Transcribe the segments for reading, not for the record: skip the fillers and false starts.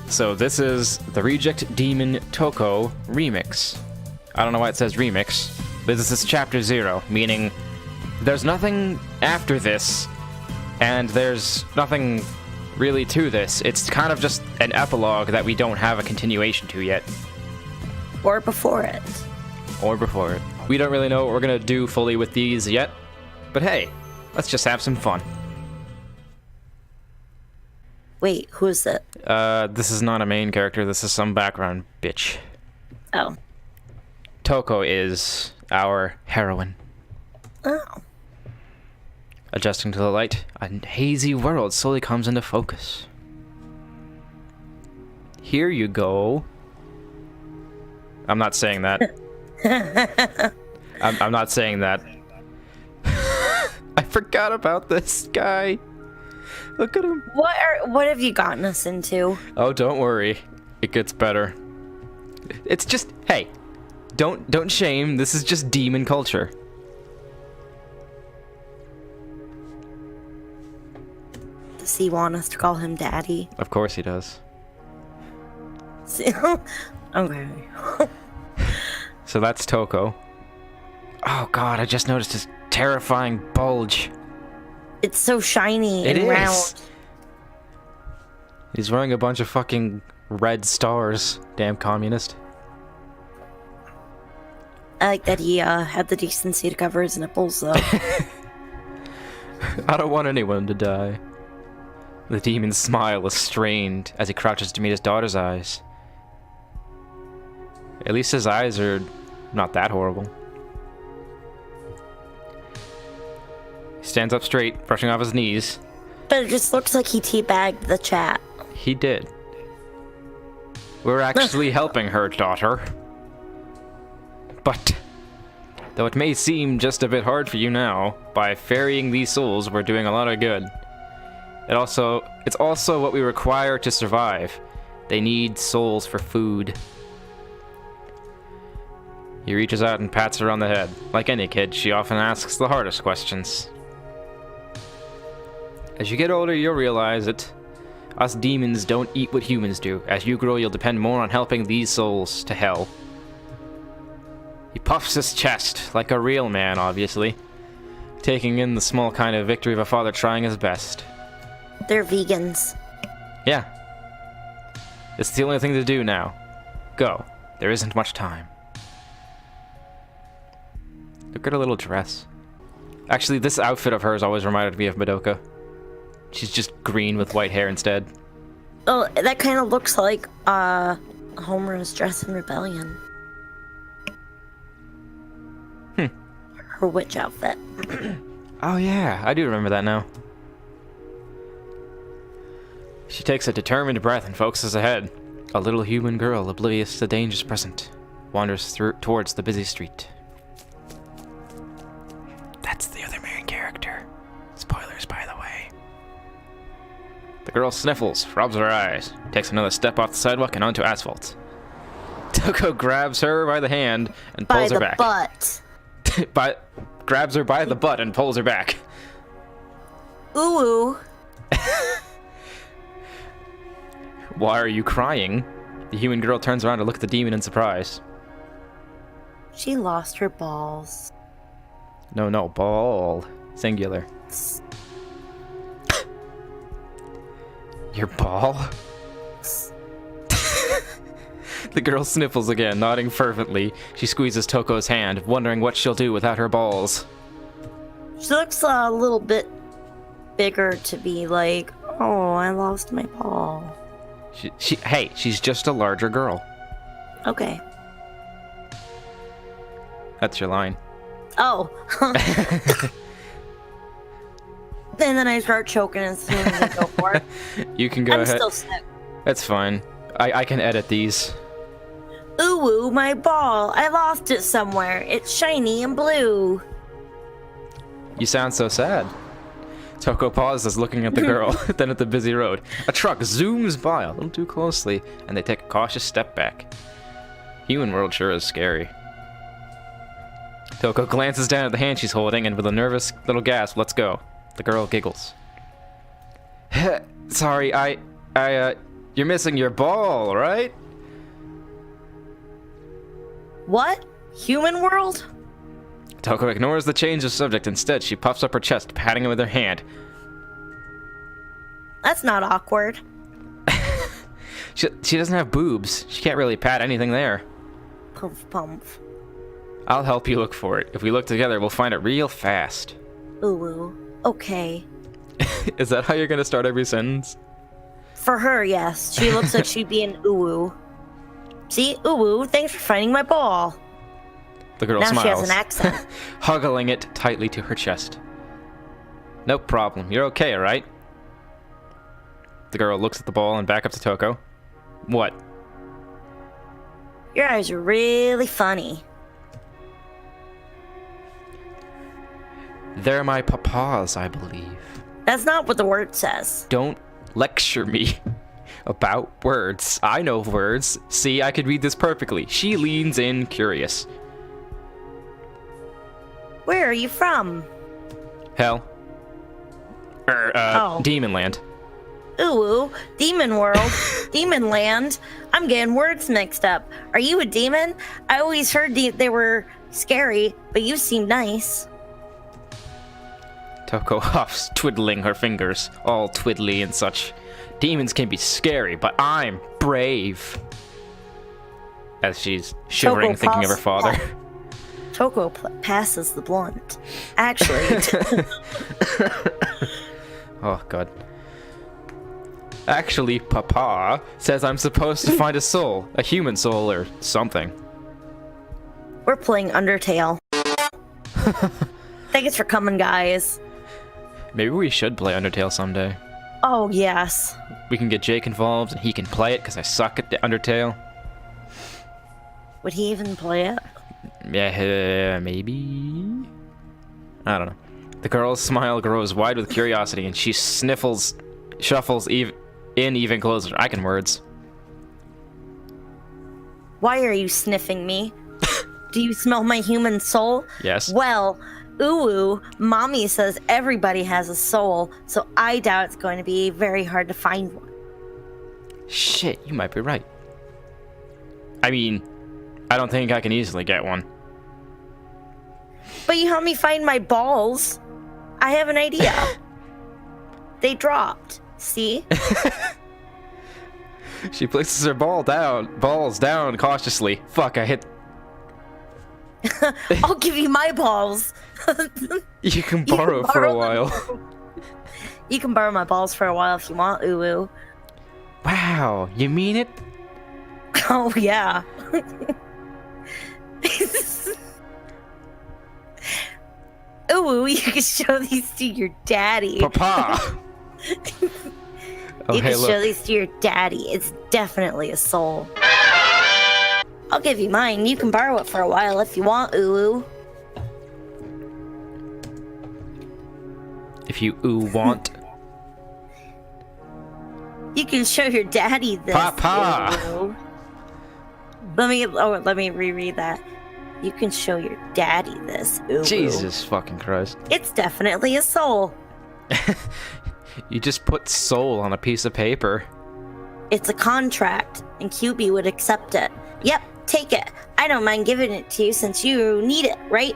So this is the Reject Demon Toko remix. I don't know why it says remix, but this is chapter 0, meaning there's nothing after this, and there's nothing really to this. It's kind of just an epilogue that we don't have a continuation to yet. Or before it. Or before it. We don't really know what we're gonna do fully with these yet, but hey, let's just have some fun. Wait, who is it? This is not a main character, this is some background bitch. Oh. Toko is our heroine. Oh. Adjusting to the light, a hazy world slowly comes into focus. Here you go. I'm not saying that. I'm not saying that. I forgot about this guy. Look at him. What have you gotten us into? Oh, don't worry. It gets better. It's just, hey, don't shame. This is just demon culture. Does he want us to call him Daddy? Of course he does. Okay. So that's Toko. Oh god, I just noticed his terrifying bulge. It's so shiny It and is. round. He's wearing a bunch of fucking red stars. Damn communist. I like that he had the decency to cover his nipples, though. I don't want anyone to die. The demon's smile is strained as he crouches to meet his daughter's eyes. At least his eyes are not that horrible. He stands up straight, brushing off his knees. But it just looks like he teabagged the chat. He did. We're actually helping her, daughter. But, though it may seem just a bit hard for you now, by ferrying these souls, we're doing a lot of good. It's also what we require to survive. They need souls for food. He reaches out and pats her on the head. Like any kid, she often asks the hardest questions. As you get older, you'll realize it. Us demons don't eat what humans do. As you grow, you'll depend more on helping these souls to hell. He puffs his chest, like a real man, obviously. Taking in the small kind of victory of a father trying his best. They're vegans. Yeah. It's the only thing to do now. Go. There isn't much time. Look at her little dress. Actually, this outfit of hers always reminded me of Madoka. She's just green with white hair instead. Oh, that kind of looks like Homer's dress in Rebellion. Her witch outfit. Oh yeah, I do remember that now. She takes a determined breath and focuses ahead. A little human girl, oblivious to the dangers present, wanders towards the busy street. That's the other main character. Spoilers, by the way. The girl sniffles, rubs her eyes, takes another step off the sidewalk and onto asphalt. Toko grabs her by the hand and pulls her back. By the butt. Grabs her by the butt and pulls her back. Ooh. Why are you crying? The human girl turns around to look at the demon in surprise. She lost her balls. No, ball. Singular. Your ball? The girl sniffles again, nodding fervently. She squeezes Toko's hand, wondering what she'll do without her balls. She looks a little bit bigger to be like, oh, I lost my ball. Hey, she's just a larger girl. Okay. That's your line. Oh. And then I start choking as soon as I go for it. You can go I'm ahead. still sick. That's fine. I can edit these. Ooh, my ball. I lost it somewhere. It's shiny and blue. You sound so sad. Toko pauses, looking at the girl, then at the busy road. A truck zooms by a little too closely, and they take a cautious step back. Human world sure is scary. Toko glances down at the hand she's holding, and with a nervous little gasp, lets go. The girl giggles. Sorry, you're You're missing your ball, right? What? Human world? Toko ignores the change of subject. Instead, she puffs up her chest, patting it with her hand. That's not awkward. She doesn't have boobs. She can't really pat anything there. Pumph, pumph. I'll help you look for it. If we look together, we'll find it real fast. Ooh, okay. Is that how you're gonna start every sentence? For her, yes. She looks like she'd be an ooh. See? Ooh, thanks for finding my ball. The girl now smiles. She has an accent. Hugging it tightly to her chest. No problem. You're okay, right? The girl looks at the ball and back up to Toko. What? Your eyes are really funny. They're my papa's, I believe. That's not what the word says. Don't lecture me about words. I know words. See, I could read this perfectly. She leans in, curious. Where are you from? Hell. Demon Land. Ooh, Demon World, Demon Land. I'm getting words mixed up. Are you a demon? I always heard they were scary, but you seem nice. Toko huffs, twiddling her fingers, all twiddly and such. Demons can be scary, but I'm brave. As she's shivering, Toko thinking of her father. Toko passes the blunt. Actually. Oh, God. Actually, Papa says I'm supposed to find a soul, a human soul or something. We're playing Undertale. Thanks for coming, guys. Maybe we should play Undertale someday. Oh, yes. We can get Jake involved and he can play it because I suck at the Undertale. Would he even play it? Yeah, maybe? I don't know. The girl's smile grows wide with curiosity and she shuffles even closer. I can words. Why are you sniffing me? Do you smell my human soul? Yes. Well, ooh, Mommy says everybody has a soul, so I doubt it's going to be very hard to find one. Shit, you might be right. I mean, I don't think I can easily get one. But you helped me find my balls. I have an idea. They dropped. See? She places her balls down cautiously. Fuck, I hit... I'll give you my balls. You can borrow for a while. You can borrow my balls for a while if you want, ooh. Wow, you mean it? Oh, yeah. Ooh, you can show these to your daddy. Papa! Oh, You hey, can look. show these to your daddy. It's definitely a soul. I'll give you mine. You can borrow it for a while if you want, ooh. If you want. You can show your daddy this. Papa! Ooh. Let me reread that. You can show your daddy this. Ooh. Jesus fucking Christ. It's definitely a soul. You just put soul on a piece of paper. It's a contract, and QB would accept it. Yep, take it. I don't mind giving it to you since you need it, right?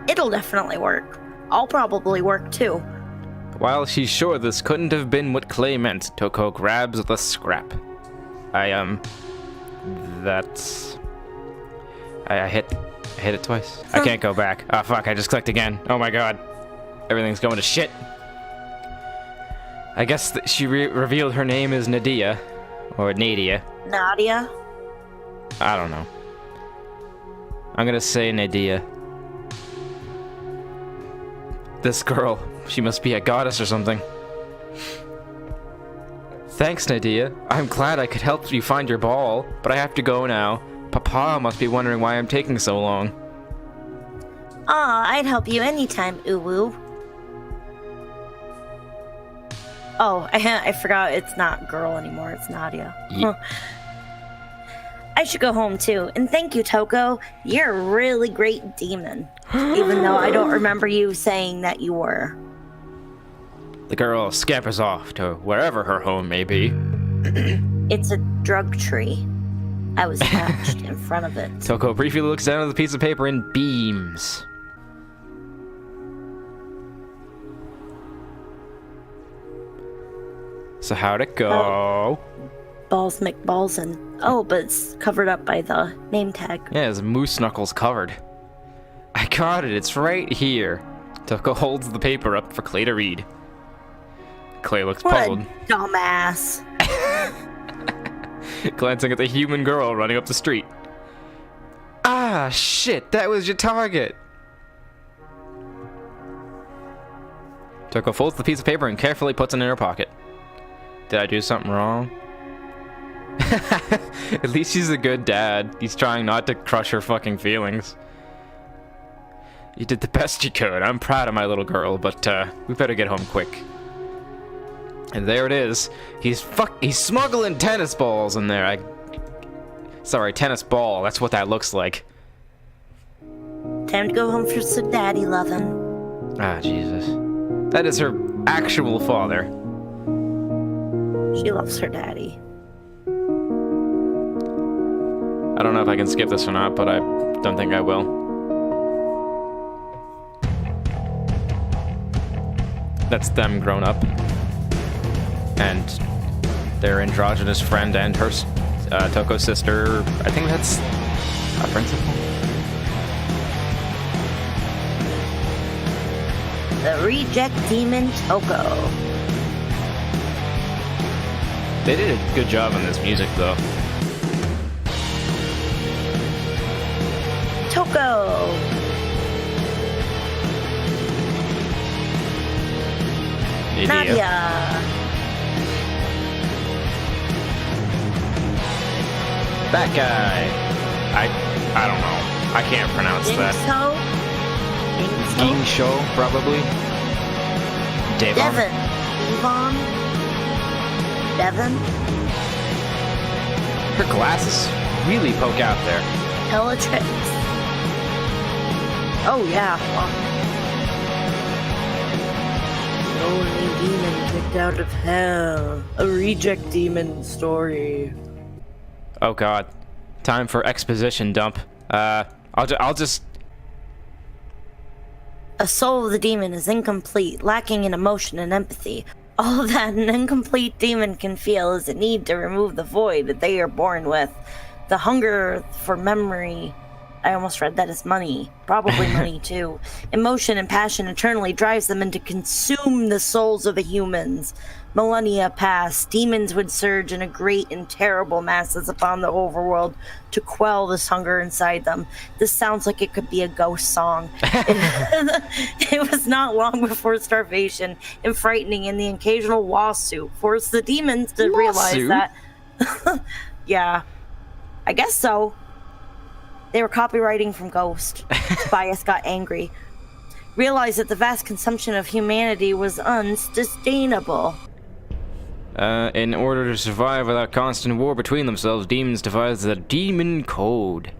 It'll definitely work. I'll probably work too. While she's sure this couldn't have been what Clay meant, Toko grabs the scrap. I hit it twice. I can't go back. Oh fuck, I just clicked again. Oh my god. Everything's going to shit. I guess that she revealed her name is Nadia. Or Nadia. Nadia? I don't know. I'm gonna say Nadia. This girl, she must be a goddess or something. Thanks, Nadia. I'm glad I could help you find your ball, but I have to go now. Papa must be wondering why I'm taking so long. Aw, I'd help you anytime, Uwu. Oh, I forgot it's not girl anymore, it's Nadia. Ye- I should go home too, and thank you, Toko. You're a really great demon. Even though I don't remember you saying that you were. The girl scampers off to wherever her home may be. It's a drug tree. I was hatched in front of it. Toko briefly looks down at the piece of paper and beams. So how'd it go? Balls McBalls and... Oh, but it's covered up by the name tag. Yeah, his moose knuckles covered. I got it, it's right here. Toko holds the paper up for Clay to read. Clay looks puzzled. What a dumbass. Glancing at the human girl running up the street. Ah, shit, that was your target. Toko folds the piece of paper and carefully puts it in her pocket. Did I do something wrong? At least he's a good dad. He's trying not to crush her fucking feelings. You did the best you could. I'm proud of my little girl, but we better get home quick. And there it is. He's smuggling tennis balls in there. Sorry, tennis ball. That's what that looks like. Time to go home for some daddy loving. Ah, Jesus. That is her actual father. She loves her daddy. I don't know if I can skip this or not, but I don't think I will. That's them grown up. And their androgynous friend and her Toko's sister. I think that's a principal. The reject demon Toko. They did a good job on this music, though. Toko. Nadia. That guy. I don't know. I can't pronounce that. Gingsho, probably. Devon. Her glasses really poke out there. Bellatrix. Oh yeah. Only demon kicked out of hell. A reject demon story. Oh god. Time for exposition dump. I'll just... A soul of the demon is incomplete, lacking in emotion and empathy. All that an incomplete demon can feel is a need to remove the void that they are born with. The hunger for memory. I almost read that as money. Probably money, too. Emotion and passion eternally drives them into consume the souls of the humans. Millennia pass, demons would surge in a great and terrible masses upon the overworld to quell this hunger inside them. This sounds like it could be a ghost song. It was not long before starvation and frightening and the occasional lawsuit forced the demons to realize that... Yeah, I guess so. They were copywriting from Ghost. Tobias got angry. Realized that the vast consumption of humanity was unsustainable. In order to survive without constant war between themselves, demons devised the Demon Code,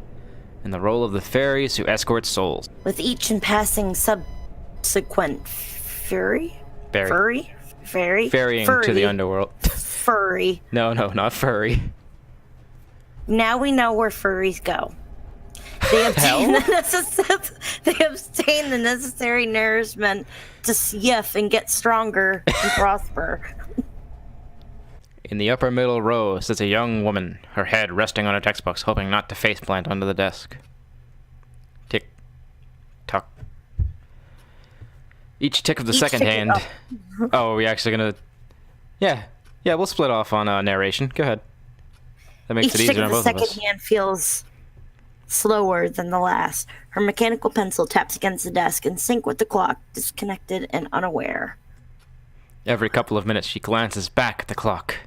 in the role of the fairies who escort souls. With each and passing subsequent furry? Ferrying Furry. to the underworld. Furry. No, not furry. Now we know where furries go. They obtain the necessary nourishment to yiff and get stronger and prosper. In the upper middle row sits a young woman, her head resting on her textbooks, hoping not to faceplant onto the desk. Tick, tock. Each tick of the second hand. Oh, are we actually gonna? Yeah, we'll split off on narration. Go ahead. That makes it easier on both of us. Each tick of the second hand feels slower than the last. Her mechanical pencil taps against the desk in sync with the clock, disconnected and unaware. Every couple of minutes, she glances back at the clock.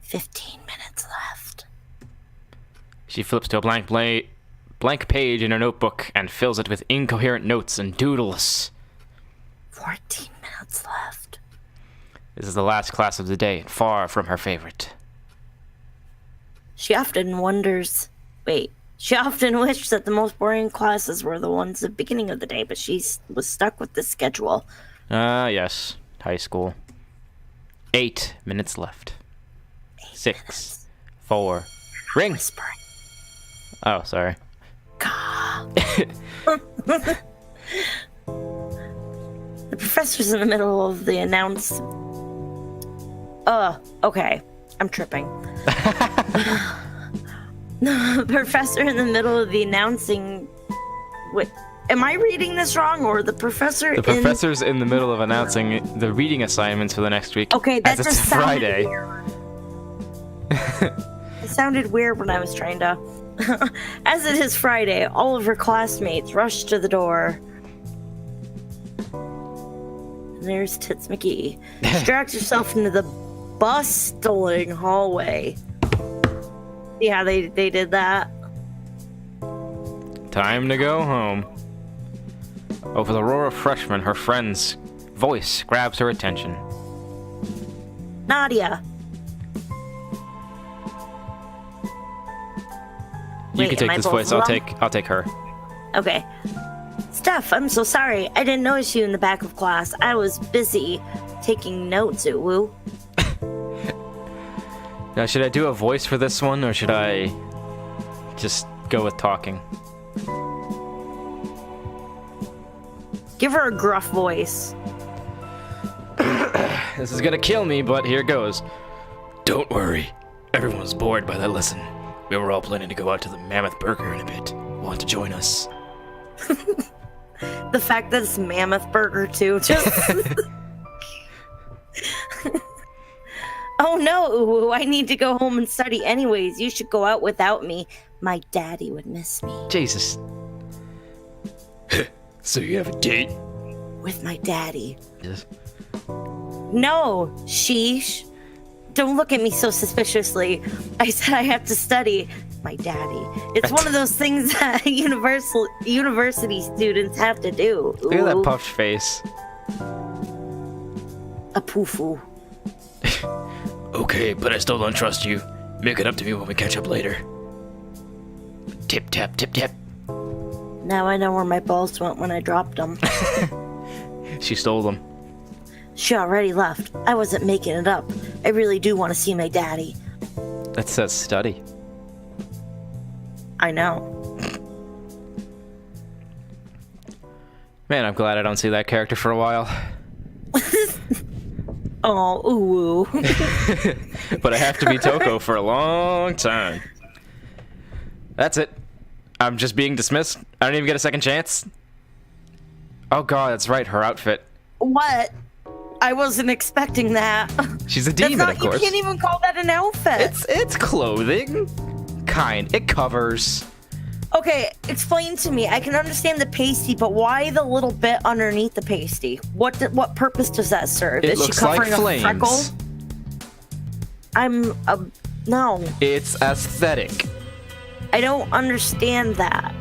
15 minutes left. She flips to a blank page in her notebook and fills it with incoherent notes and doodles. 14 minutes left. This is the last class of the day, and far from her favorite. She often wished that the most boring classes were the ones at the beginning of the day, but she was stuck with the schedule. Yes. High school. 8 minutes left. 6, 4, ring. Whispering. Oh, sorry. The professor's in the middle of the announce. Okay. I'm tripping. The professor in the middle of the announcing. Wait, am I reading this wrong, or the professor? The professor's in the middle of announcing the reading assignments for the next week. Okay, that as just it's sounded Friday. weird. It sounded weird when I was trying to. As it is Friday, all of her classmates rush to the door. And there's Tits McGee. She drags herself into the bustling hallway. Yeah, they did that. Time to go home. Over the roar of freshmen, her friend's voice grabs her attention. Nadia. You Wait, can take am I this both voice. of I'll them? take her. Okay. Steph, I'm so sorry. I didn't notice you in the back of class. I was busy taking notes, Uwu. Now, should I do a voice for this one, or should I just go with talking? Give her a gruff voice. This is gonna kill me, but here goes. Don't worry. Everyone's bored by that lesson. We were all planning to go out to the Mammoth Burger in a bit. Want to join us? The fact that it's Mammoth Burger, too, just... Oh no, Uwu, I need to go home and study anyways. You should go out without me. My daddy would miss me. Jesus. So you have a date? With my daddy. Yes. No, sheesh. Don't look at me so suspiciously. I said I have to study. My daddy. It's one of those things that university students have to do. Look at that Ooh. puffed face. A poofoo. Okay, but I still don't trust you. Make it up to me when we catch up later. Tip tap, tip tap. Now I know where my balls went when I dropped them. She stole them. She already left. I wasn't making it up. I really do want to see my daddy. That says study. I know. Man, I'm glad I don't see that character for a while. Oh, ooh. But I have to be Toko for a long time. That's it. I'm just being dismissed. I don't even get a second chance. Oh god, that's right, her outfit. What? I wasn't expecting that. She's a demon, That's not, of course. You can't even call that an outfit. It's clothing. It covers. Okay, explain to me. I can understand the pasty, but why the little bit underneath the pasty? What purpose does that serve? It Is she looks like covering a freckle? flames. No. It's aesthetic. I don't understand that.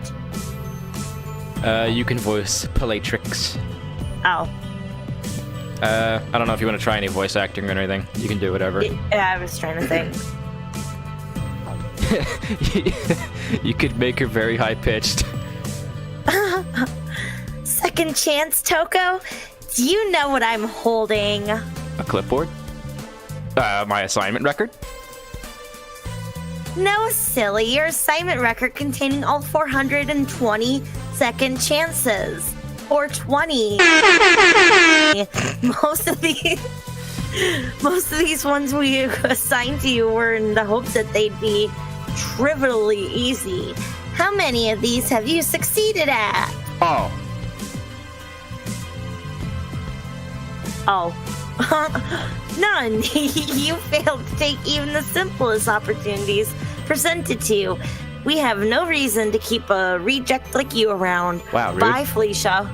You can voice Palatrix. Oh. I don't know if you want to try any voice acting or anything. You can do whatever. Yeah, I was trying to think. You could make her very high pitched. Second chance, Toko? Do you know what I'm holding? A clipboard? My assignment record? No, silly. Your assignment record containing all 420 second chances. Or 20. Most of these ones we assigned to you were in the hopes that they'd be trivially easy. How many of these have you succeeded at? Oh. Oh. None. You failed to take even the simplest opportunities presented to you. We have no reason to keep a reject like you around. Wow, rude. Bye, Felicia.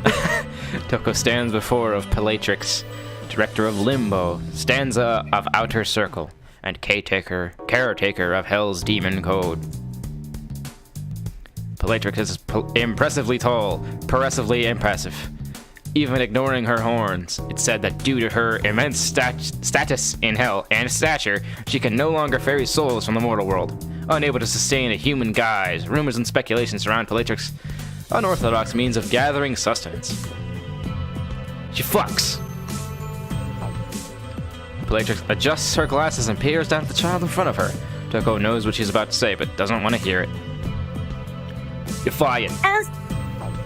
Toko stands before of Palatrix, director of Limbo, stanza of Outer Circle, and caretaker of Hell's Demon Code. Palatrix is impressively tall, progressively impassive. Even ignoring her horns, it's said that due to her immense status in Hell and stature, she can no longer ferry souls from the mortal world. Unable to sustain a human guise, rumors and speculations surround Palatrix's unorthodox means of gathering sustenance. She fucks. Pelatrix adjusts her glasses and peers down at the child in front of her. Toko knows what she's about to say, but doesn't want to hear it. You're fired.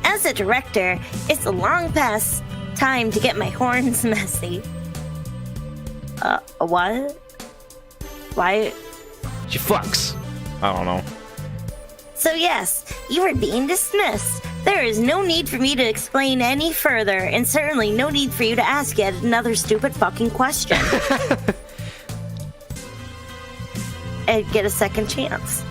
As a director, it's a long past time to get my horns messy. What? Why? She fucks. I don't know. So yes, you are being dismissed. There is no need for me to explain any further, and certainly no need for you to ask yet another stupid fucking question. And get a second chance.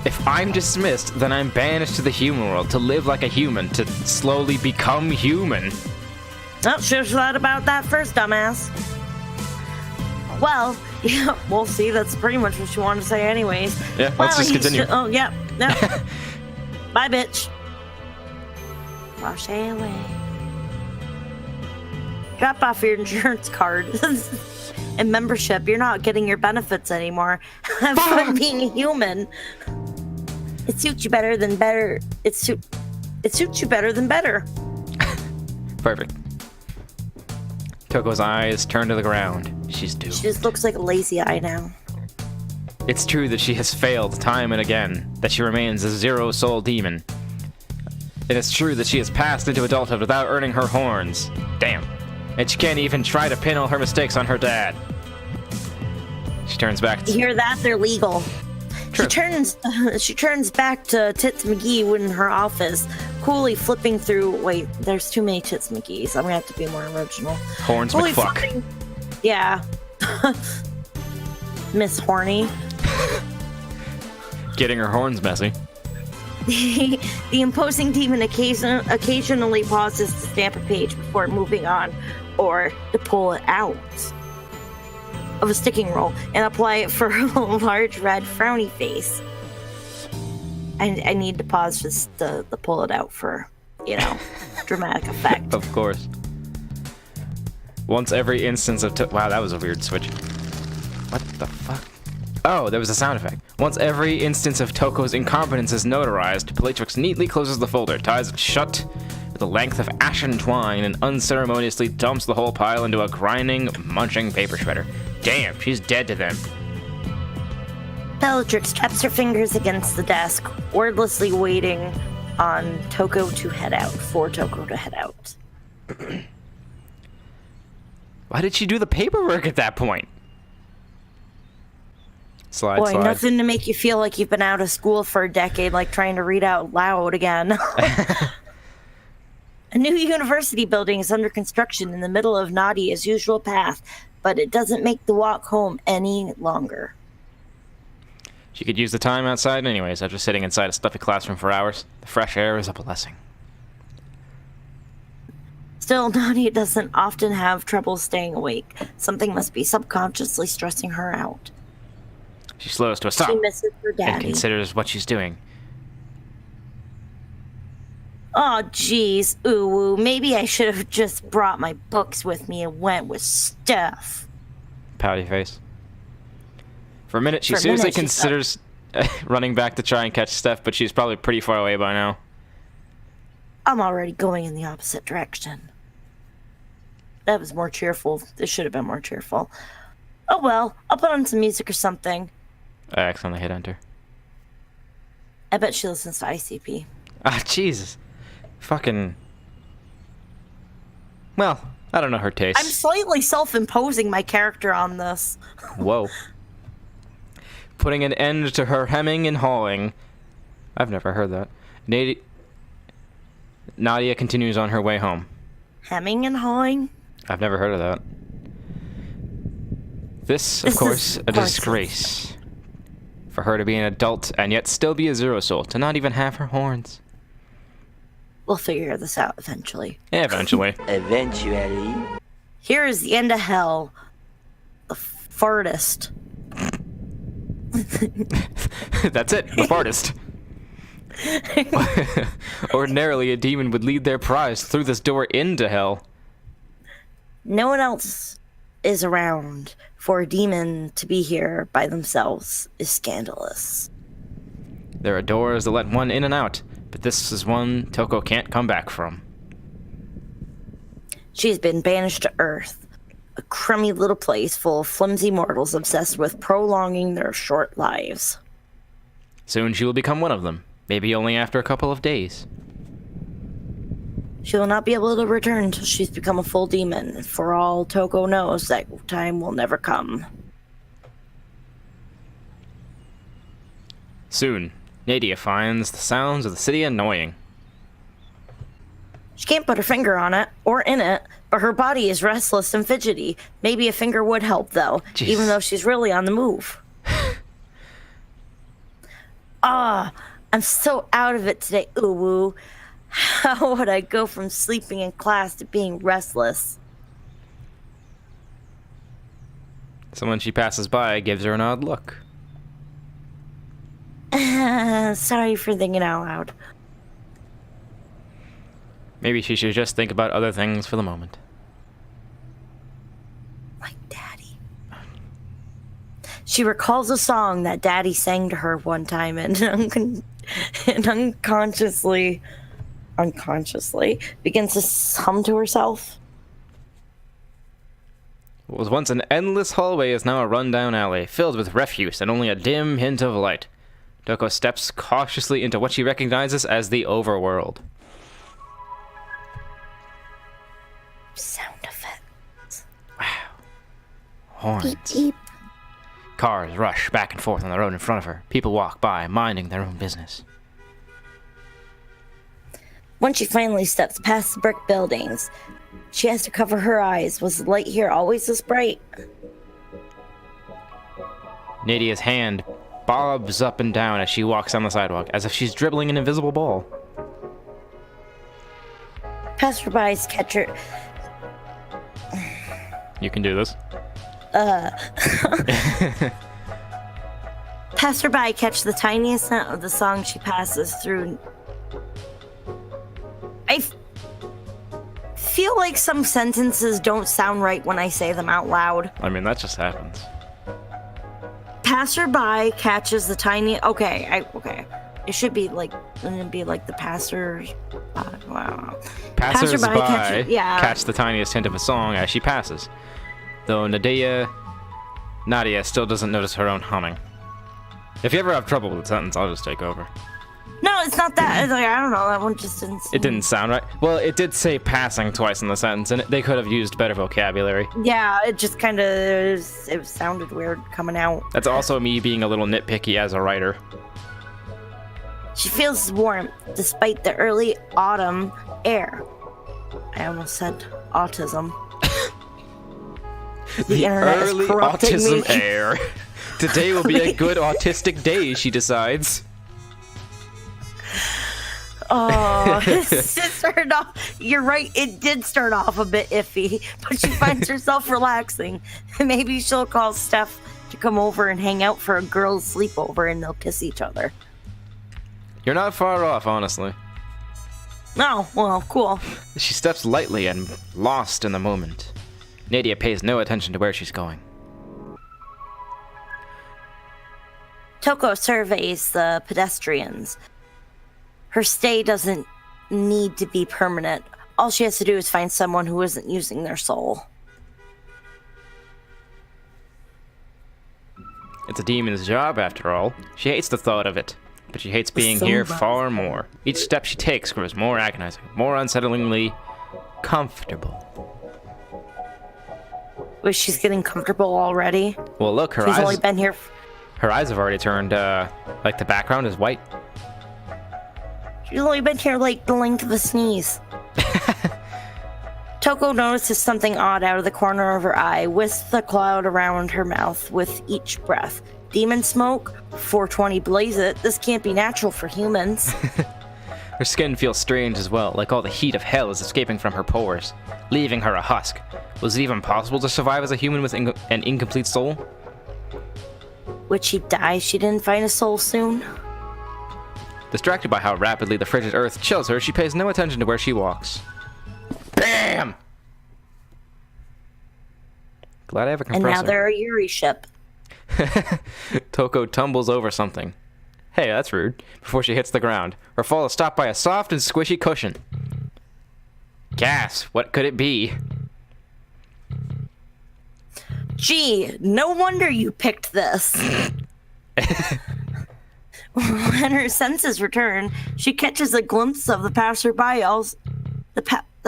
If I'm dismissed, then I'm banished to the human world to live like a human, to slowly become human. Not sure thought about that first, dumbass. Well, yeah, we'll see. That's pretty much what you wanted to say anyways. Yeah, let's just continue. Oh, yeah. Bye, bitch. Wash away. Drop off your insurance card and membership. You're not getting your benefits anymore. Have fun being a human. It suits you better than better. It suits you better than better. Perfect. Toko's eyes turn to the ground. She's doomed. She just looks like a lazy eye now. It's true that she has failed time and again, that she remains a zero-soul demon. And it's true that she has passed into adulthood without earning her horns. Damn. And she can't even try to pin all her mistakes on her dad. She turns back to... You hear that? They're legal. True. She turns back to Tits McGee in her office, coolly flipping through... Wait, there's too many Tits McGees. I'm gonna have to be more original. Horns Coolly McFuck. flipping... Yeah. Miss Horny. Getting her horns messy. The imposing demon occasionally pauses to stamp a page before moving on, or to pull it out of a sticking roll and apply it for a large red frowny face. I need to pause just to pull it out for, dramatic effect. Of course. Once every instance of... Wow, that was a weird switch. What the fuck? Oh, there was a sound effect. Once every instance of Toko's incompetence is notarized, Pelatrix neatly closes the folder, ties it shut with a length of ashen twine, and unceremoniously dumps the whole pile into a grinding, munching paper shredder. Damn, she's dead to them. Bellatrix taps her fingers against the desk, wordlessly waiting on Toko to head out, for Toko to head out. Why did she do the paperwork at that point? Slide. Nothing to make you feel like you've been out of school for a decade, like trying to read out loud again. A new university building is under construction in the middle of Nadia's usual path, but it doesn't make the walk home any longer. She could use the time outside anyways, after sitting inside a stuffy classroom for hours. The fresh air is a blessing. Still, Nadia doesn't often have trouble staying awake. Something must be subconsciously stressing her out. She slows to a stop She misses her and daddy. considers what she's doing. Oh, geez, ooh, maybe I should have just brought my books with me and went with Steph. Pouty face. For a minute, she seriously considers running back to try and catch Steph, but she's probably pretty far away by now. I'm already going in the opposite direction. That was more cheerful. This should have been more cheerful. Oh well, I'll put on some music or something. I accidentally hit enter. I bet she listens to ICP. Ah, Jesus. Fucking... Well, I don't know her taste. I'm slightly self-imposing my character on this. Whoa. Putting an end to her hemming and hawing. I've never heard that. Nadia continues on her way home. Hemming and hawing? I've never heard of that. This, of course, a disgrace. For her to be an adult and yet still be a zero soul, to not even have her horns. We'll figure this out eventually. Yeah, eventually. Eventually. Here is the end of hell. The fartest. That's it, the fartest. Ordinarily, a demon would lead their prize through this door into hell. No one else is around. For a demon to be here by themselves is scandalous. There are doors that let one in and out, but this is one Toko can't come back from. She's been banished to Earth. A crummy little place full of flimsy mortals obsessed with prolonging their short lives. Soon she will become one of them. Maybe only after a couple of days. She will not be able to return until she's become a full demon. For all Toko knows, that time will never come. Soon, Nadia finds the sounds of the city annoying. She can't put her finger on it, or in it, but her body is restless and fidgety. Maybe a finger would help, though, Jeez. even though she's really on the move. I'm so out of it today, Uwu. How would I go from sleeping in class to being restless? Someone she passes by gives her an odd look. Sorry for thinking out loud. Maybe she should just think about other things for the moment. Like Daddy. She recalls a song that Daddy sang to her one time and unconsciously begins to hum to herself. What was once an endless hallway is now a rundown alley, filled with refuse and only a dim hint of light. Toko steps cautiously into what she recognizes as the overworld. Sound effects. Wow. Horns. Beep, beep. Cars rush back and forth on the road in front of her. People walk by, minding their own business. Once she finally steps past the brick buildings, she has to cover her eyes. Was the light here always this bright? Nadia's hand bobs up and down as she walks down the sidewalk, as if she's dribbling an invisible ball. Passerbys catch her. You can do this. Passerby catch the tiniest note of the song she passes through. I feel like some sentences don't sound right when I say them out loud. I mean, that just happens. Passerby catches the tiny. Okay. It should be like, wouldn't it be like the passers? Wow. Passersby yeah. catch the tiniest hint of a song as she passes, though Nadia still doesn't notice her own humming. If you ever have trouble with the sentence, I'll just take over. No, it's not that. It's like, I don't know. That one just didn't. It didn't sound right. Well, it did say passing twice in the sentence, and they could have used better vocabulary. Yeah, it just kind of it sounded weird coming out. That's also me being a little nitpicky as a writer. She feels warm despite the early autumn air. I almost said autism. The internet is early corrupting autism me. air. Today will be a good autistic day, she decides. Oh, it started off. You're right. It did start off a bit iffy, but she finds herself relaxing. Maybe she'll call Steph to come over and hang out for a girls' sleepover, and they'll kiss each other. You're not far off, honestly. Oh, well, cool. She steps lightly and lost in the moment. Nadia pays no attention to where she's going. Toko surveys the pedestrians. Her stay doesn't need to be permanent. All she has to do is find someone who isn't using their soul. It's a demon's job, after all. She hates the thought of it, but she hates being here far more. Each step she takes grows more agonizing, more unsettlingly comfortable. Wait, she's getting comfortable already? Well, look, She's only been here. Her eyes have already turned, like the background is white. She's only been here like the length of a sneeze. Toko notices something odd out of the corner of her eye, wisps a cloud around her mouth with each breath. Demon smoke? 420 blaze it. This can't be natural for humans. Her skin feels strange as well, like all the heat of hell is escaping from her pores, leaving her a husk. Was it even possible to survive as a human with an incomplete soul? Would she die if she didn't find a soul soon? Distracted by how rapidly the frigid earth chills her, she pays no attention to where she walks. BAM! Glad I have a compressor. And now they're a Yuri ship. Toko tumbles over something. Hey, that's rude. Before she hits the ground. Her fall is stopped by a soft and squishy cushion. Gas, what could it be? Gee, no wonder you picked this. When her senses return, she catches a glimpse of the passerbys,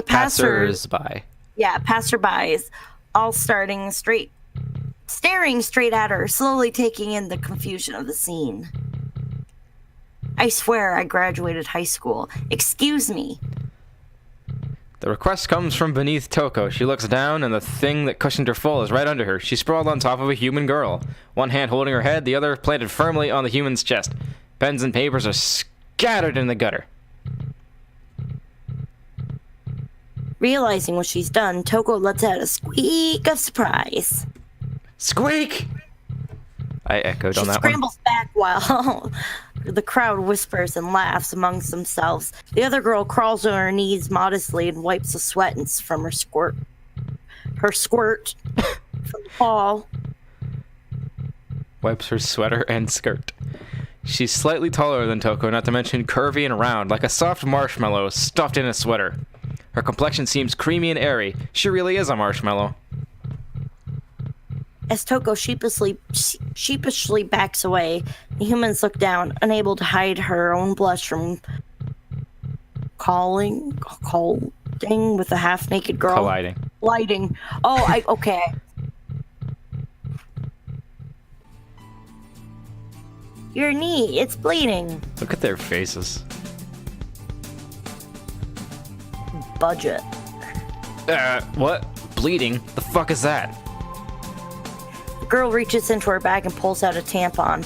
Passers-by. Yeah, passerbys, all staring straight at her, slowly taking in the confusion of the scene. I swear I graduated high school. Excuse me. The request comes from beneath Toko. She looks down, and the thing that cushioned her fall is right under her. She's sprawled on top of a human girl. One hand holding her head, the other planted firmly on the human's chest. Pens and papers are scattered in the gutter. Realizing what she's done, Toko lets out a squeak of surprise. Squeak! I echoed She on that scrambles back while the crowd whispers and laughs amongst themselves. The other girl crawls on her knees modestly and wipes the sweat from her squirt from the fall. Wipes her sweater and skirt. She's slightly taller than Toko, not to mention curvy and round, like a soft marshmallow stuffed in a sweater. Her complexion seems creamy and airy. She really is a marshmallow. As Toko sheepishly backs away, the humans look down, unable to hide her own blush from colliding with a half-naked girl. Colliding. Oh, okay. Your knee, it's bleeding. Look at their faces. Budget. What? Bleeding? The fuck is that? The girl reaches into her bag and pulls out a tampon.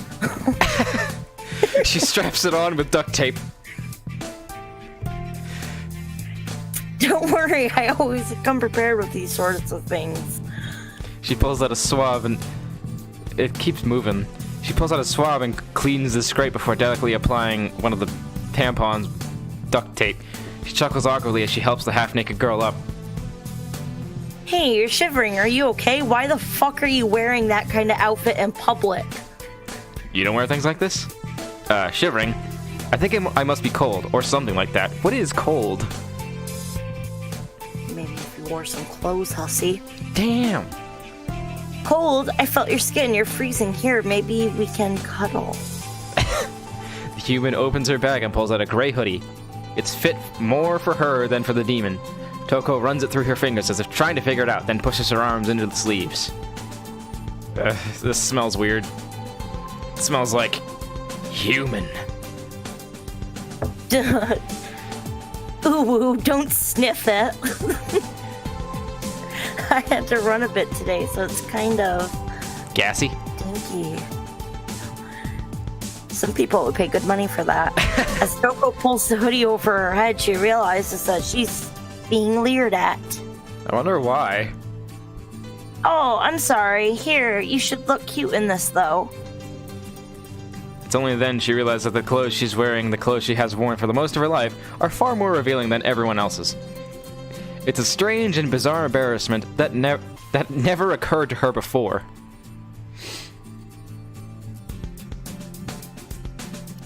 She straps it on with duct tape. Don't worry, I always come prepared with these sorts of things. She pulls out a swab and it keeps moving. She pulls out a swab and cleans the scrape before delicately applying one of the tampons with duct tape. She chuckles awkwardly as she helps the half-naked girl up. Hey, you're shivering. Are you okay? Why the fuck are you wearing that kind of outfit in public? You don't wear things like this? Shivering? I think I must be cold, or something like that. What is cold? Maybe if you wore some clothes, hussy. Damn! Cold? I felt your skin. You're freezing. Here, maybe we can cuddle. The human opens her bag and pulls out a gray hoodie. It's fit more for her than for the demon. Toko runs it through her fingers as if trying to figure it out, then pushes her arms into the sleeves. This smells weird. It smells like human. Ooh, don't sniff it. I had to run a bit today, so it's kind of gassy. Stinky. Some people would pay good money for that. As Toko pulls the hoodie over her head, she realizes that she's being leered at. I wonder why. Oh, I'm sorry. Here, you should look cute in this, though. It's only then she realizes that the clothes she's wearing, the clothes she has worn for the most of her life, are far more revealing than everyone else's. It's a strange and bizarre embarrassment that never occurred to her before.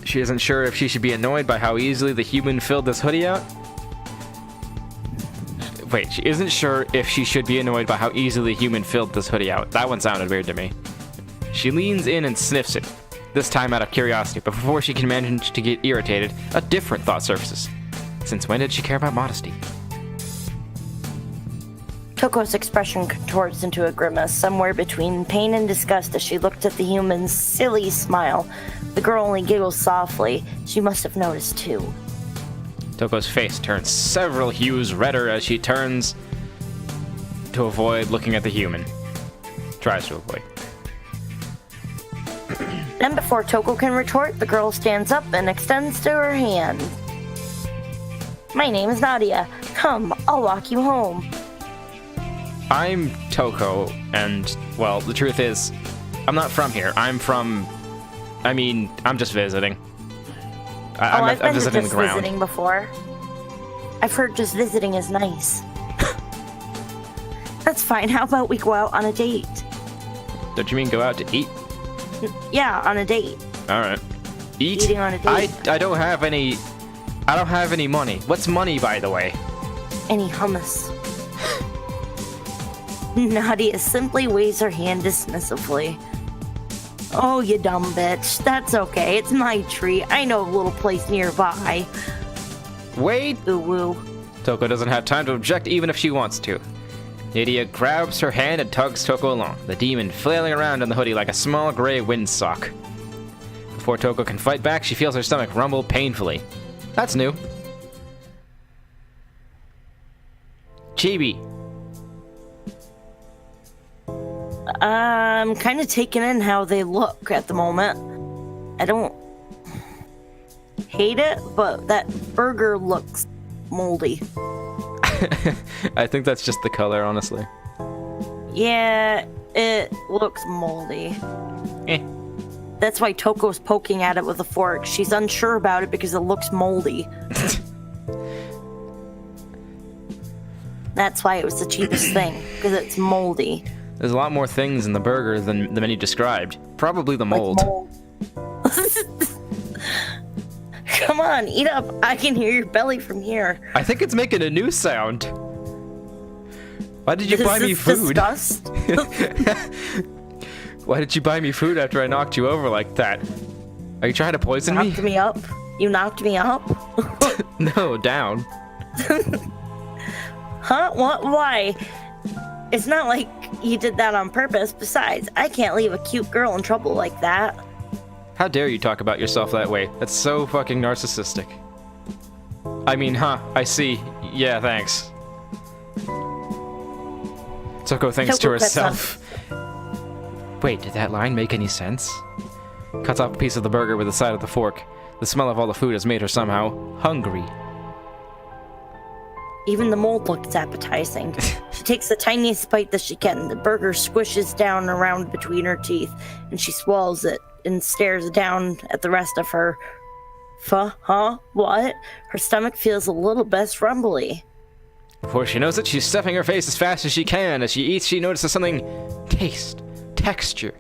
She isn't sure if she should be annoyed by how easily the human filled this hoodie out. Wait, she isn't sure if she should be annoyed by how easily the human filled this hoodie out. That one sounded weird to me. She leans in and sniffs it, this time out of curiosity, but before she can manage to get irritated, a different thought surfaces. Since when did she care about modesty? Toko's expression contorts into a grimace, somewhere between pain and disgust as she looked at the human's silly smile. The girl only giggles softly. She must have noticed too. Toko's face turns several hues redder as she turns to avoid looking at the human. Tries to avoid. Then before Toko can retort, the girl stands up and extends to her hand. My name is Nadia. Come, I'll walk you home. I'm Toko, and, well, the truth is, I'm not from here. I'm just visiting. I've been visiting just the ground. visiting before. I've heard just visiting is nice. That's fine. How about we go out on a date? Don't you mean go out to eat? Yeah, on a date. All right. Eat? Eating on a date. I don't have any money. What's money, by the way? Any hummus. Nadia simply waves her hand dismissively. Oh, you dumb bitch. That's okay. It's my treat. I know a little place nearby. Wait! Ooh-woo. Toko doesn't have time to object even if she wants to. Nadia grabs her hand and tugs Toko along, the demon flailing around in the hoodie like a small gray windsock. Before Toko can fight back, she feels her stomach rumble painfully. That's new. Chibi. I'm kind of taking in how they look at the moment. I don't hate it, but that burger looks moldy. I think that's just the color, honestly. Yeah, it looks moldy. Eh. That's why Toko's poking at it with a fork. She's unsure about it because it looks moldy. That's why it was the cheapest thing, because it's moldy. There's a lot more things in the burger than the menu described. Probably the mold. Like mold. Come on, eat up. I can hear your belly from here. I think it's making a new sound. Why did you buy me food? Disgust? Why did you buy me food after I knocked you over like that? Are you trying to poison me? Knocked me up? You knocked me up? No, down. Huh? What? Why? It's not like you did that on purpose. Besides, I can't leave a cute girl in trouble like that. How dare you talk about yourself that way? That's so fucking narcissistic. I mean, I see. Yeah, thanks. Toko thinks to herself. Wait, did that line make any sense? Cuts off a piece of the burger with the side of the fork. The smell of all the food has made her somehow hungry. Even the mold looks appetizing. She takes the tiniest bite that she can. The burger squishes down around between her teeth, and she swallows it and stares down at the rest of her. What? Her stomach feels a little bit rumbly. Before she knows it, she's stuffing her face as fast as she can. As she eats, she notices something. Taste. Texture.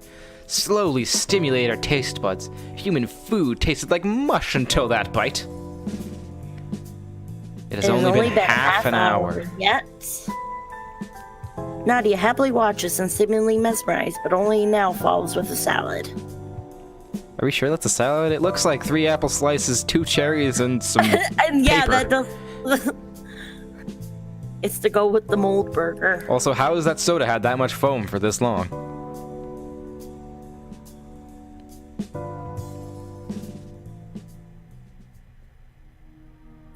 Slowly stimulate her taste buds. Human food tasted like mush until that bite. It has only been half an hour. Yet. Nadia happily watches and seemingly mesmerized, but only now follows with a salad. Are we sure that's a salad? It looks like 3 apple slices, 2 cherries, and some and yeah, paper. that does. It's to go with the mold burger. Also, how has that soda had that much foam for this long?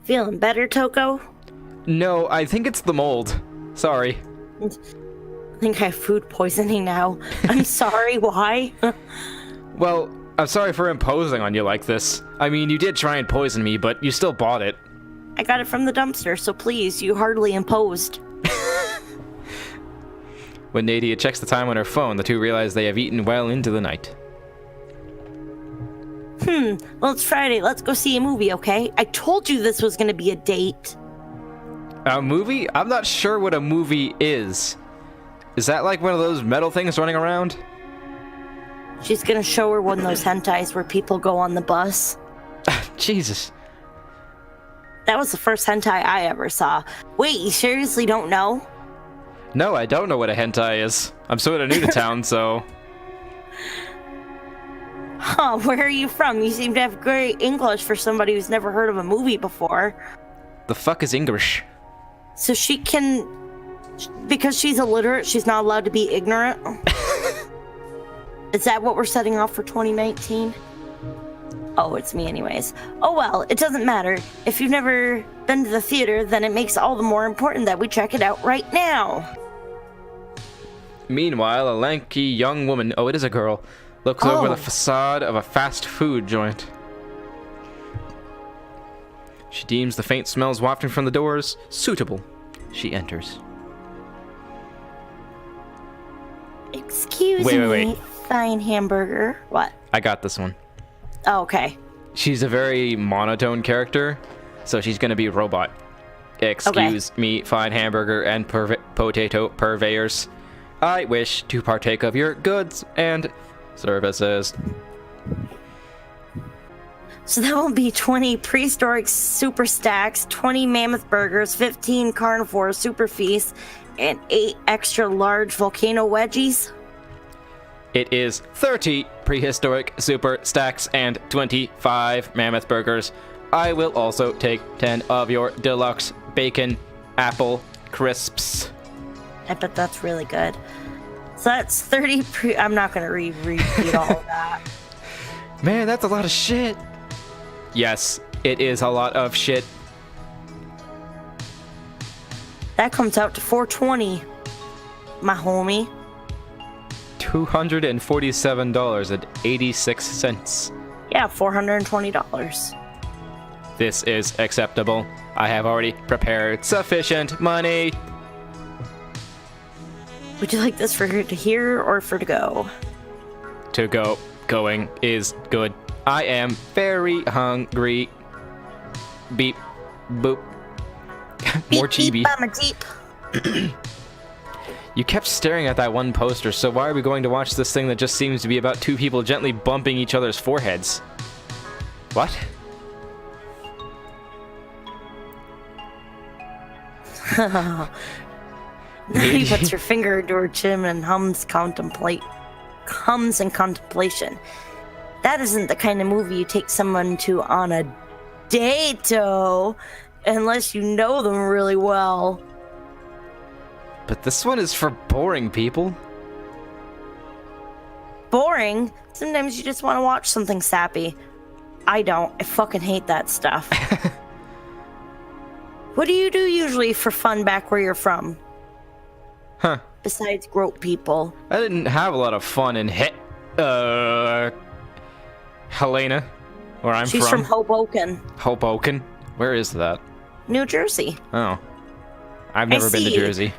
Feeling better, Toko? No, I think it's the mold. Sorry. I think I have food poisoning now. I'm sorry, why? Well, I'm sorry for imposing on you like this. I mean, you did try and poison me, but you still bought it. I got it from the dumpster, so please, you hardly imposed. When Nadia checks the time on her phone, the two realize they have eaten well into the night. Well, it's Friday. Let's go see a movie, okay? I told you this was gonna be a date. A movie? I'm not sure what a movie is. Is that like one of those metal things running around? She's gonna show her one of those hentais where people go on the bus. Jesus. That was the first hentai I ever saw. Wait, you seriously don't know? No, I don't know what a hentai is. I'm sort of new to town, so... Huh, where are you from? You seem to have great English for somebody who's never heard of a movie before. The fuck is English? So she can... Because she's illiterate, she's not allowed to be ignorant? Is that what we're setting off for 2019? Oh, it's me anyways. Oh well, it doesn't matter. If you've never been to the theater, then it makes all the more important that we check it out right now. Meanwhile, a lanky young woman, oh, it is a girl, looks over the facade of a fast food joint. She deems the faint smells wafting from the doors suitable. She enters. Excuse Wait, me, wait. fine hamburger. What? I got this one. Oh, okay. She's a very monotone character, so she's gonna be a robot. Excuse me, fine hamburger and potato purveyors. I wish to partake of your goods and services. So that will be 20 prehistoric super stacks, 20 mammoth burgers, 15 carnivore super feasts, and 8 extra large volcano wedgies. It is 30 prehistoric super stacks and 25 mammoth burgers. I will also take 10 of your deluxe bacon apple crisps. I bet that's really good. So that's 30 I'm not going to repeat all of that. Man, that's a lot of shit. Yes, it is a lot of shit. That comes out to $420, my homie. $247.86. Yeah, $420. This is acceptable. I have already prepared sufficient money. Would you like this for to here or for to go? To go. Going is good. I am very hungry. Beep. Boop. More chibi. Beep, I'm a jeep. You kept staring at that one poster, so why are we going to watch this thing that just seems to be about two people gently bumping each other's foreheads? What? He puts her finger into her chin and hums in contemplation. That isn't the kind of movie you take someone to on a date, though, unless you know them really well. But this one is for boring people. Boring? Sometimes you just want to watch something sappy. I don't. I fucking hate that stuff. What do you do usually for fun back where you're from? Huh. Besides grope people. I didn't have a lot of fun in Helena, where I'm from. She's from Hoboken. Hoboken? Where is that? New Jersey. Oh. I've never been to Jersey.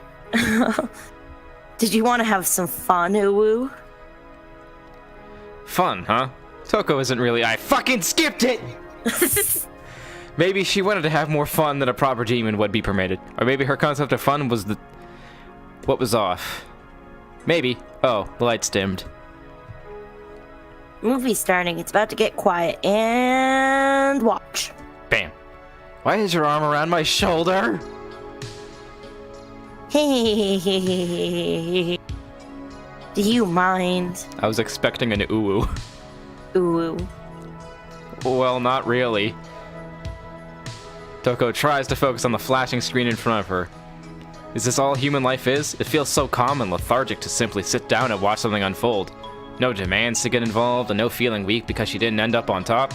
Did you want to have some fun, Uwu? Fun, huh? Toko isn't really. I fucking skipped it! Maybe she wanted to have more fun than a proper demon would be permitted. Or maybe her concept of fun was what was off. Maybe. Oh, the lights dimmed. Movie's starting. It's about to get quiet. And watch. Bam. Why is your arm around my shoulder? Do you mind? I was expecting an uwu. Uwu. Well, not really. Toko tries to focus on the flashing screen in front of her. Is this all human life is? It feels so calm and lethargic to simply sit down and watch something unfold. No demands to get involved, and no feeling weak because she didn't end up on top.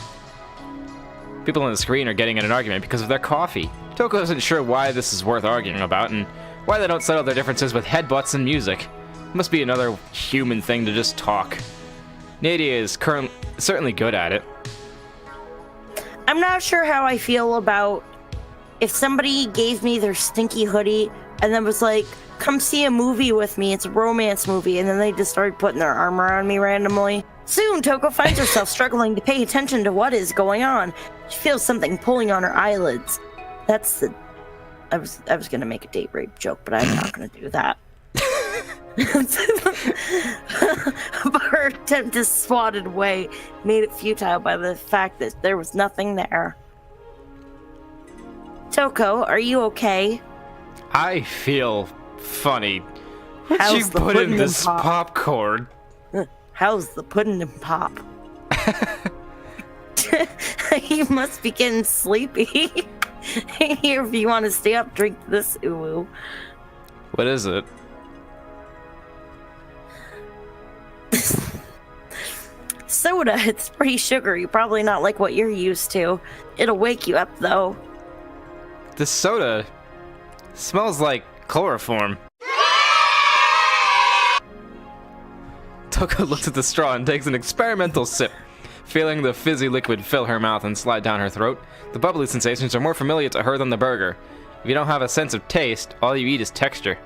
People on the screen are getting in an argument because of their coffee. Toko isn't sure why this is worth arguing about, and why they don't settle their differences with headbutts and music. It must be another human thing to just talk. Nadia is certainly good at it. I'm not sure how I feel about if somebody gave me their stinky hoodie and then was like, come see a movie with me, it's a romance movie, and then they just started putting their arm around me randomly. Soon, Toko finds herself struggling to pay attention to what is going on. She feels something pulling on her eyelids. That's the... I was gonna make a date rape joke, but I'm not gonna do that. But her attempt is swatted away, made it futile by the fact that there was nothing there. Toko, are you okay? I feel funny. What'd How's you the put in pudding this and pop? popcorn? How's the pudding and pop? You must be getting sleepy. Here, if you want to stay up, drink this uwu. What is it? Soda. It's pretty sugary. Probably not like what you're used to. It'll wake you up, though. This soda smells like chloroform. Toko looks at the straw and takes an experimental sip. Feeling the fizzy liquid fill her mouth and slide down her throat, the bubbly sensations are more familiar to her than the burger. If you don't have a sense of taste, all you eat is texture.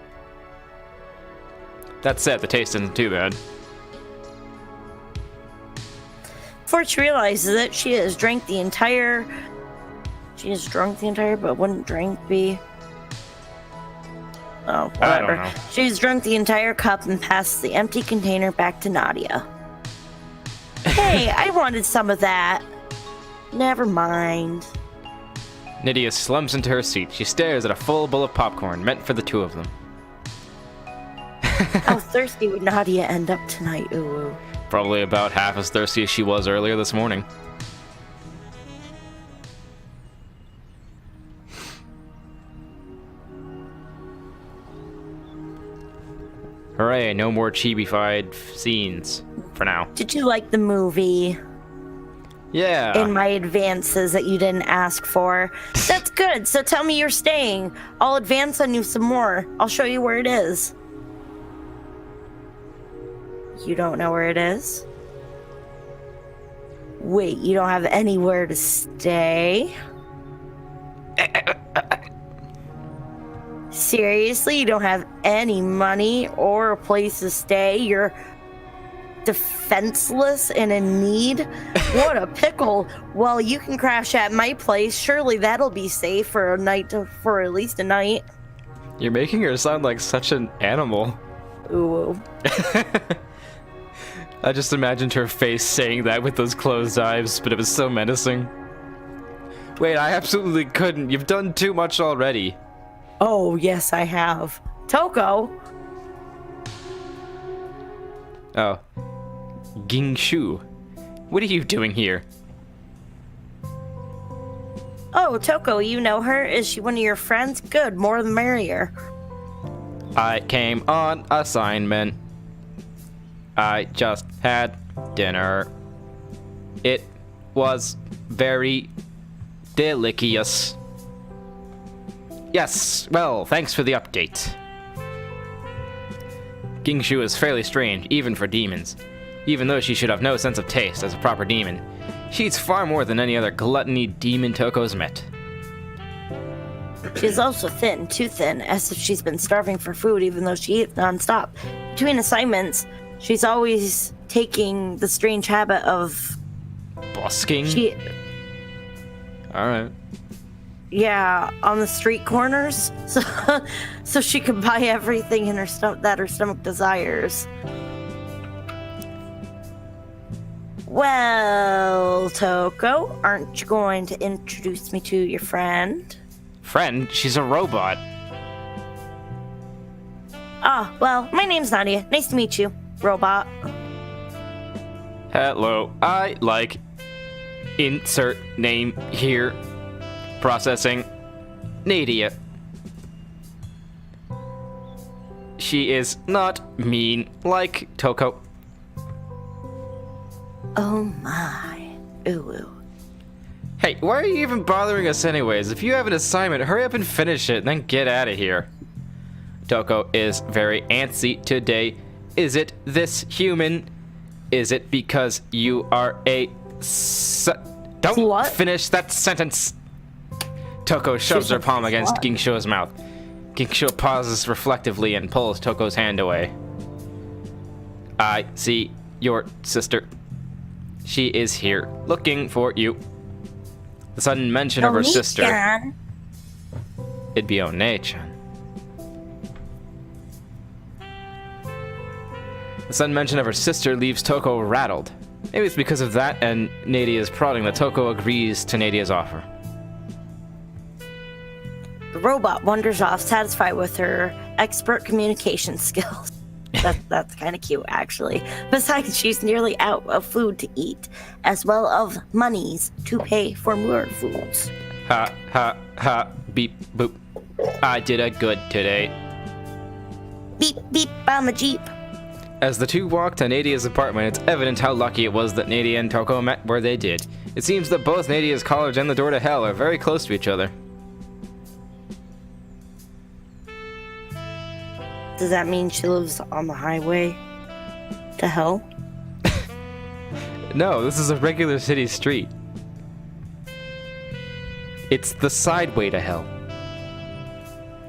That said, the taste isn't too bad. Before she realizes it, she has drunk the entire, but wouldn't drink be? Oh, whatever. I don't know. She's drunk the entire cup and passed the empty container back to Nadia. Hey, I wanted some of that. Never mind. Nydia slumps into her seat. She stares at a full bowl of popcorn meant for the two of them. How thirsty would Nadia end up tonight, ooh. Probably about half as thirsty as she was earlier this morning. Hooray, no more chibi-fied scenes. For now. Did you like the movie? Yeah. In my advances that you didn't ask for. That's good, so tell me you're staying. I'll advance on you some more. I'll show you where it is. You don't know where it is? Wait, you don't have anywhere to stay? Seriously, you don't have any money or a place to stay? You're defenseless and in need? What a pickle. Well, you can crash at my place. Surely that'll be safe for a night, for at least a night. You're making her sound like such an animal. Ooh. I just imagined her face saying that with those closed eyes, but it was so menacing. Wait, I absolutely couldn't. You've done too much already. Oh, yes, I have. Toko! Oh. Gingshu. What are you doing here? Oh, Toko, you know her? Is she one of your friends? Good, more the merrier. I came on assignment. I just had dinner. It was very delicious. Yes, well, thanks for the update. Gingshu is fairly strange, even for demons. Even though she should have no sense of taste as a proper demon, she eats far more than any other gluttony demon Toko's met. She's also thin, too thin, as if she's been starving for food even though she eats non-stop. Between assignments, she's always taking the strange habit of... busking? Alright. Yeah, on the street corners, so she can buy everything in her that her stomach desires. Well, Toko, aren't you going to introduce me to your friend? Friend? She's a robot. Ah, well, my name's Nadia. Nice to meet you, robot. Hello, I like... insert name here. Processing. Nadia. She is not mean like Toko. Oh my. Ooh, ooh. Hey, why are you even bothering us anyways? If you have an assignment, hurry up and finish it, and then get out of here. Toko is very antsy today. Is it this human? Is it because you are a... Don't What? finish that sentence. Toko shoves her palm against Gingshu's mouth. Gingshu pauses reflectively and pulls Toko's hand away. I see your sister. She is here, looking for you. The sudden mention of her sister. It'd be One-chan. The sudden mention of her sister leaves Toko rattled. Maybe it's because of that and Nadia's prodding that Toko agrees to Nadia's offer. The robot wanders off, satisfied with her expert communication skills. That's kind of cute, actually. Besides, she's nearly out of food to eat, as well of monies to pay for more foods. Ha, ha, ha, beep, boop. I did a good today. Beep, beep, I'm a Jeep. As the two walk to Nadia's apartment, it's evident how lucky it was that Nadia and Toko met where they did. It seems that both Nadia's college and the door to hell are very close to each other. Does that mean she lives on the highway to hell? No, this is a regular city street. It's the side way to hell.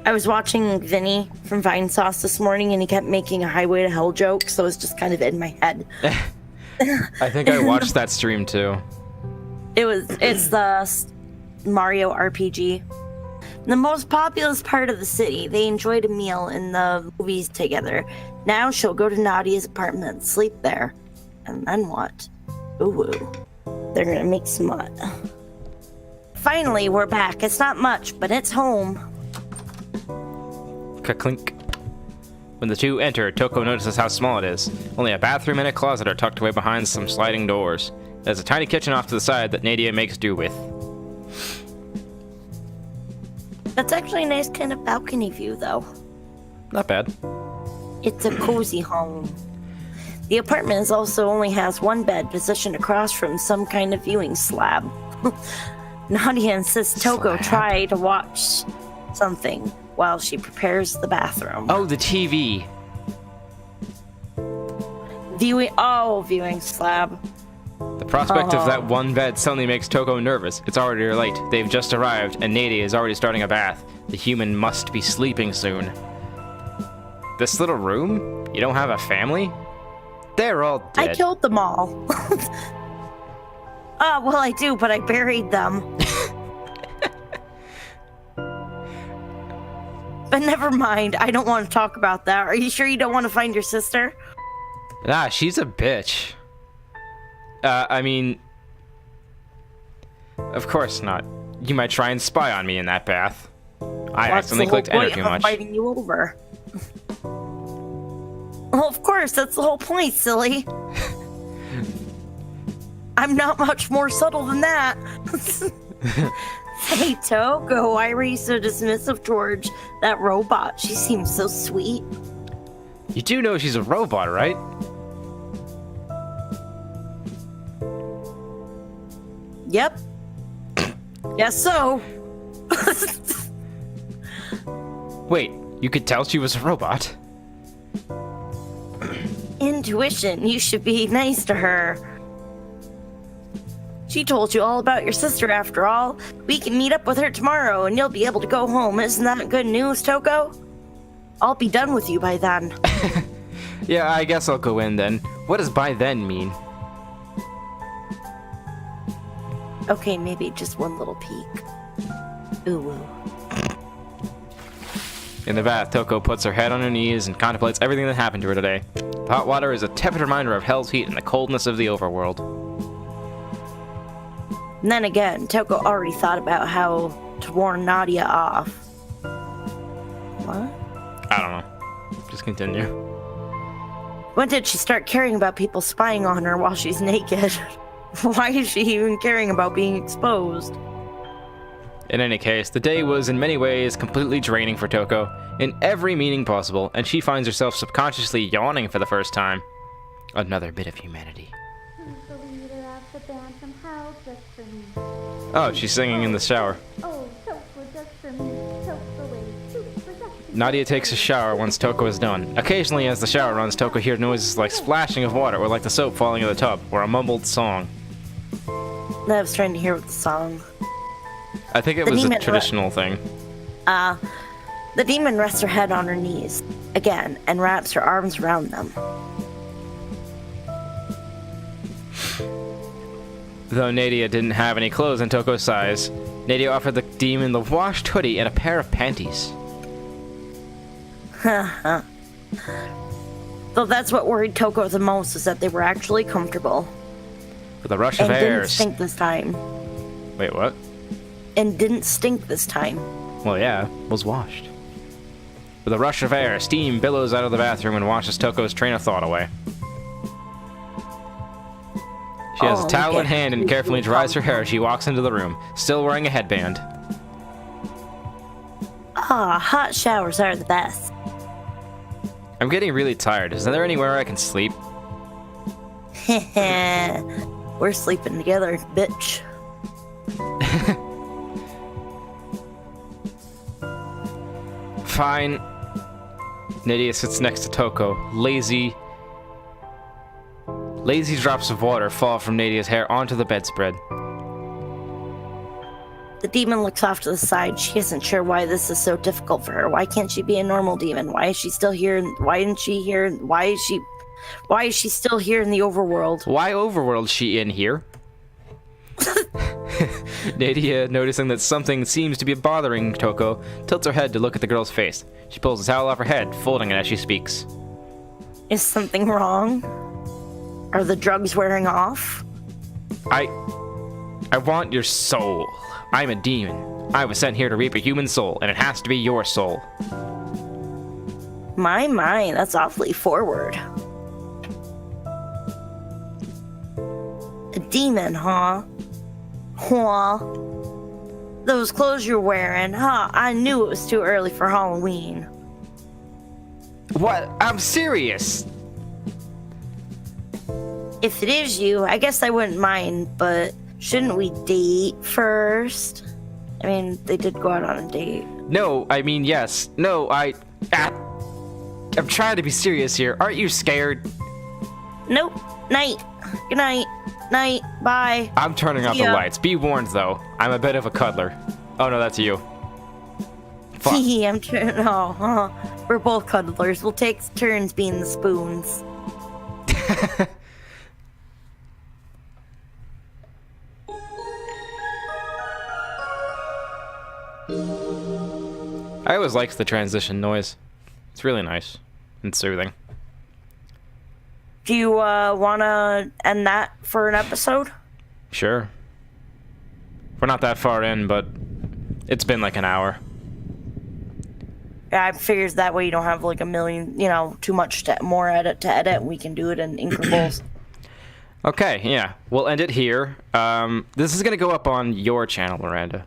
I was watching Vinny from Vine Sauce this morning, and he kept making a highway to hell joke, so it's just kind of in my head. I think I watched that stream too. It's the Mario RPG. The most populous part of the city. They enjoyed a meal in the movies together. Now she'll go to Nadia's apartment and sleep there. And then what? Ooh. They're gonna make some mud. Finally, we're back. It's not much, but it's home. Ka-clink. When the two enter, Toko notices how small it is. Only a bathroom and a closet are tucked away behind some sliding doors. There's a tiny kitchen off to the side that Nadia makes do with. That's actually a nice kind of balcony view, though. Not bad. It's a cozy home. The apartment also only has one bed positioned across from some kind of viewing slab. Nadia insists Toko try to watch something while she prepares the bathroom. Oh, the TV. Viewing slab. The prospect of that one bed suddenly makes Toko nervous. It's already late. They've just arrived, and Nadia is already starting a bath. The human must be sleeping soon. This little room? You don't have a family? They're all dead. I killed them all. Well, I do, but I buried them. But never mind. I don't want to talk about that. Are you sure you don't want to find your sister? Nah, she's a bitch. I mean... Of course not. You might try and spy on me in that bath. I accidentally clicked enter too much. Fighting you over. Well, of course, that's the whole point, silly. I'm not much more subtle than that. Hey, Toko, why were you so dismissive towards that robot? She seems so sweet. You do know she's a robot, right? Yep. Guess so. Wait, you could tell she was a robot? Intuition, you should be nice to her. She told you all about your sister after all. We can meet up with her tomorrow and you'll be able to go home. Isn't that good news, Toko? I'll be done with you by then. Yeah, I guess I'll go in then. What does by then mean? Okay, maybe just one little peek. Ooh. In the bath, Toko puts her head on her knees and contemplates everything that happened to her today. The hot water is a tepid reminder of hell's heat and the coldness of the overworld. And then again, Toko already thought about how to warn Nadia off. What? I don't know. Just continue. When did she start caring about people spying on her while she's naked? Why is she even caring about being exposed? In any case, the day was in many ways completely draining for Toko, in every meaning possible, and she finds herself subconsciously yawning for the first time. Another bit of humanity. Oh, she's singing in the shower. Nadia takes a shower once Toko is done. Occasionally, as the shower runs, Toko hears noises like splashing of water or like the soap falling in the tub, or a mumbled song. I was trying to hear what the song. I think it was a traditional thing. The demon rests her head on her knees, again, and wraps her arms around them. Though Nadia didn't have any clothes in Toko's size, Nadia offered the demon the washed hoodie and a pair of panties. Though that's what worried Toko the most, is that they were actually comfortable. With a rush of air... didn't stink this time. Wait, what? And didn't stink this time. Well, yeah, was washed. With a rush of air, steam billows out of the bathroom and washes Toko's train of thought away. She has a towel in hand and carefully dries her hair as she walks into the room, still wearing a headband. Hot showers are the best. I'm getting really tired. Is there anywhere I can sleep? We're sleeping together, bitch. Fine. Nadia sits next to Toko. Lazy drops of water fall from Nadia's hair onto the bedspread. The demon looks off to the side. She isn't sure why this is so difficult for her. Why can't she be a normal demon? Why is she still here? Why isn't she here? Why is she still here in the overworld? Why overworld she in here? Nadia, noticing that something seems to be bothering Toko, tilts her head to look at the girl's face. She pulls the towel off her head, folding it as she speaks. Is something wrong? Are the drugs wearing off? I want your soul. I'm a demon. I was sent here to reap a human soul, and it has to be your soul. My, that's awfully forward. A demon, huh? Huh? Those clothes you're wearing, huh? I knew it was too early for Halloween. What? I'm serious. If it is you, I guess I wouldn't mind, but shouldn't we date first? I mean, they did go out on a date. No, I mean, yes. No, I'm trying to be serious here. Aren't you scared? Nope. Night. Good night. Night. Bye. I'm turning off the lights. Be warned, though. I'm a bit of a cuddler. Oh, no, that's you. Fuck. I'm turning. Oh, we're both cuddlers. We'll take turns being the spoons. I always liked the transition noise. It's really nice and soothing. Do you want to end that for an episode? Sure. We're not that far in, but it's been like an hour. Yeah, I figures that way you don't have like a million, too much more edit to edit. We can do it in intervals. Okay, yeah. We'll end it here. This is going to go up on your channel, Miranda.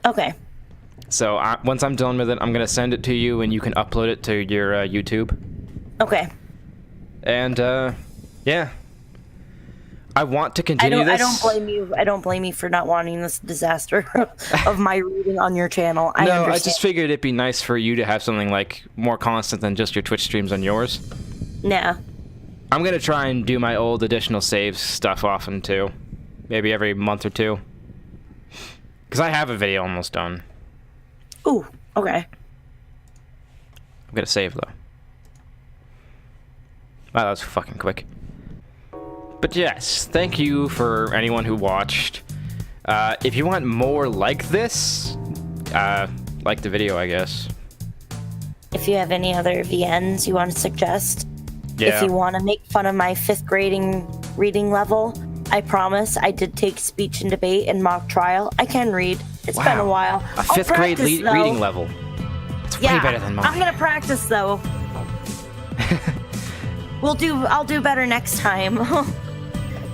Okay. So once I'm done with it, I'm going to send it to you, and you can upload it to your YouTube. Okay. And, yeah. I want to continue this. I don't blame you. I don't blame you for not wanting this disaster of my reading on your channel. I understand. I just figured it'd be nice for you to have something, like, more constant than just your Twitch streams on yours. Yeah. I'm going to try and do my old additional saves stuff often, too. Maybe every month or two. Because I have a video almost done. Ooh, okay. I'm going to save, though. Wow, that was fucking quick. But yes, thank you for anyone who watched. If you want more like this, like the video, I guess. If you have any other VNs you want to suggest, Yeah. if you want to make fun of my 5th grading reading level, I promise I did take speech and debate and mock trial. I can read. It's been a while. A 5th grade reading level. It's way better than mine. I'm gonna practice though. I'll do better next time.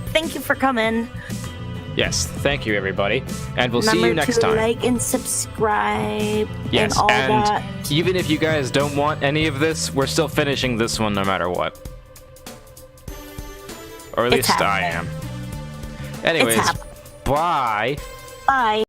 Thank you for coming. Yes, thank you, everybody, and we'll see you next time. Remember to like and subscribe. Yes, and all that. Even if you guys don't want any of this, we're still finishing this one no matter what. Or at least I am. Anyways, bye. Bye.